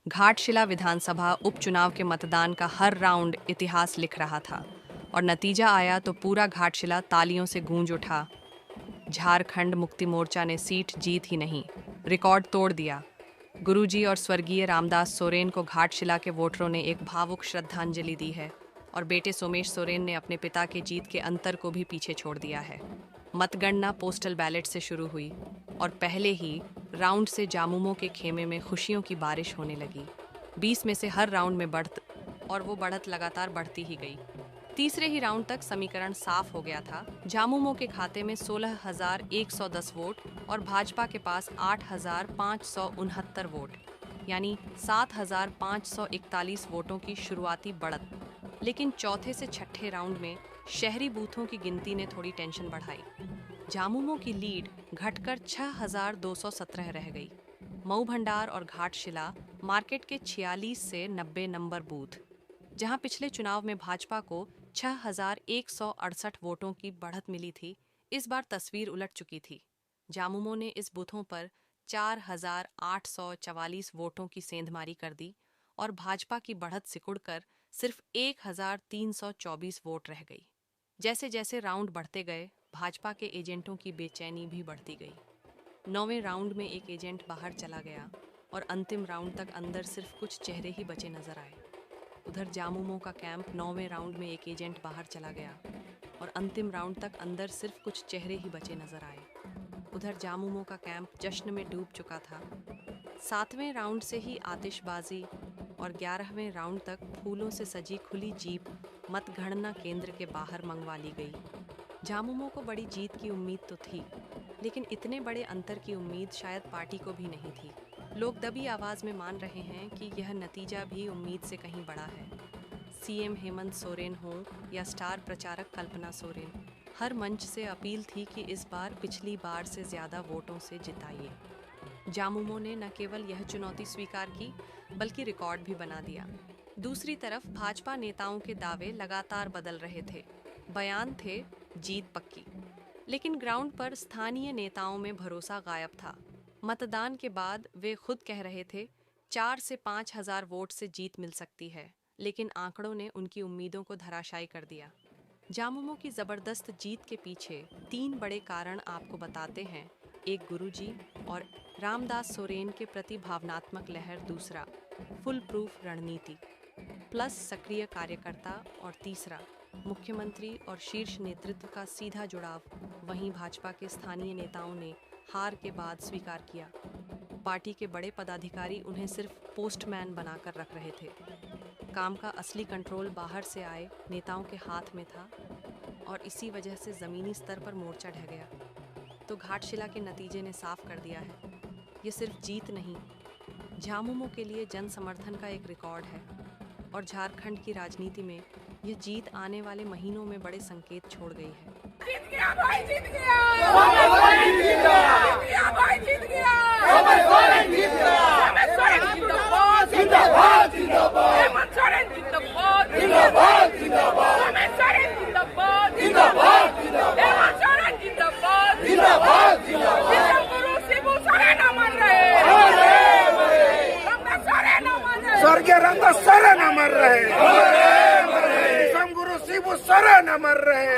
घाटशिला विधानसभा उपचुनाव के मतदान का हर राउंड इतिहास लिख रहा था और नतीजा आया तो पूरा घाटशिला तालियों से गूंज उठा। झारखंड मुक्ति मोर्चा ने सीट जीत ही नहीं, रिकॉर्ड तोड़ दिया। गुरुजी और स्वर्गीय रामदास सोरेन को घाटशिला के वोटरों ने एक भावुक श्रद्धांजलि दी है और बेटे सोमेश सोरेन ने अपने पिता के जीत के अंतर को भी पीछे छोड़ दिया है। मतगणना पोस्टल बैलेट से शुरू हुई और पहले ही राउंड से जामुमों के खेमे में खुशियों की बारिश होने लगी। 20 में से हर राउंड में बढ़त लगातार बढ़ती ही गई। तीसरे ही राउंड तक समीकरण साफ हो गया था। जामुमों के खाते में 16,110 वोट और भाजपा के पास 8,569 वोट, यानी 7,541 वोटों की शुरुआती बढ़त। लेकिन चौथे से छठे राउंड में शहरी बूथों की गिनती ने थोड़ी टेंशन बढ़ाई। जामुमों की लीड घटकर 6,217 रह गई। मऊ भंडार और घाटशिला मार्केट के 46 से 90 नंबर बूथ, जहां पिछले चुनाव में भाजपा को 6,168 वोटों की बढ़त मिली थी, इस बार तस्वीर उलट चुकी थी। जामुमों ने इस बूथों पर 4,844 वोटों की सेंधमारी कर दी और भाजपा की बढ़त सिकुड़कर सिर्फ 1,324 वोट रह गई। जैसे जैसे राउंड बढ़ते गए, भाजपा के एजेंटों की बेचैनी भी बढ़ती गई। 9वें राउंड में एक एजेंट बाहर चला गया और अंतिम राउंड तक अंदर सिर्फ कुछ चेहरे ही बचे नजर आए। उधर जामुमों का कैंप 9वें राउंड में एक एजेंट बाहर चला गया और अंतिम राउंड तक अंदर सिर्फ कुछ चेहरे ही बचे नजर आए। उधर जामुमों का कैंप जश्न में डूब चुका था। 7वें राउंड से ही आतिशबाजी और 11वें राउंड तक फूलों से सजी खुली जीप मतगणना केंद्र के बाहर मंगवा ली गई। जामुमों को बड़ी जीत की उम्मीद तो थी, लेकिन इतने बड़े अंतर की उम्मीद शायद पार्टी को भी नहीं थी। लोग दबी आवाज में मान रहे हैं कि यह नतीजा भी उम्मीद से कहीं बड़ा है। सीएम हेमंत सोरेन हो या स्टार प्रचारक कल्पना सोरेन, हर मंच से अपील थी कि इस बार पिछली बार से ज्यादा वोटों से जिताइए। जामुमों ने न केवल यह चुनौती स्वीकार की, बल्कि रिकॉर्ड भी बना दिया। दूसरी तरफ भाजपा नेताओं के दावे लगातार बदल रहे थे। बयान थे जीत पक्की, लेकिन ग्राउंड पर स्थानीय नेताओं में भरोसा गायब था। मतदान के बाद वे खुद कह रहे थे 4 से 5 हजार वोट से जीत मिल सकती है, लेकिन आंकड़ों ने उनकी उम्मीदों को धराशायी कर दिया। जामुमों की जबरदस्त जीत के पीछे 3 बड़े कारण आपको बताते हैं। एक, गुरुजी और रामदास सोरेन के प्रति भावनात्मक लहर। दूसरा, फुल प्रूफ रणनीति प्लस सक्रिय कार्यकर्ता। और तीसरा, मुख्यमंत्री और शीर्ष नेतृत्व का सीधा जुड़ाव। वहीं भाजपा के स्थानीय नेताओं ने हार के बाद स्वीकार किया। पार्टी के बड़े पदाधिकारी उन्हें सिर्फ पोस्टमैन बनाकर रख रहे थे। काम का असली कंट्रोल बाहर से आए नेताओं के हाथ में था और इसी वजह से ज़मीनी स्तर पर मोर्चा ढह गया। तो घाटशिला के नतीजे ने साफ कर दिया है, ये सिर्फ जीत नहीं, जामुमों के लिए जन समर्थन का एक रिकॉर्ड है और झारखंड की राजनीति में यह जीत आने वाले महीनों में बड़े संकेत छोड़ गई है। जीत गया भाई, जीत गया, जीत गया भाई, जीत गया, जीत जिंदाबाद, जिंदाबाद, हेमंत सोरेन जिंदाबाद, जिंदाबाद, जिंदाबाद, हेमंत सोरेन जिंदाबाद, जिंदाबाद, जिंदाबाद, हेमंत सोरेन जिंदाबाद, जिंदाबाद, जिंदाबाद, गुरु शिबू सोरेन अमर रहे, रामदास सोरेन अमर रहे, स्वर्गीय रामदास सोरेन अमर रहे, गुरु शिबू सोरेन अमर रहे,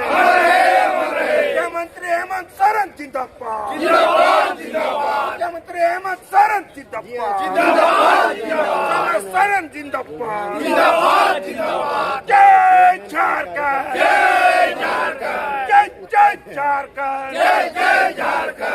मुख्यमंत्री हेमंत सोरेन जिंदाबाद, जिंदाबाद, जिंदाबाद, मुख्यमंत्री हेमंत सोरेन जिंदाबाद, जिंदाबाद, जिंदाबाद, सोरेन जिंदाबाद, जिंदाबाद, जिंदाबाद, जय झारखंड, जय झारखंड, जय जय झारखंड, जय जय झारखंड।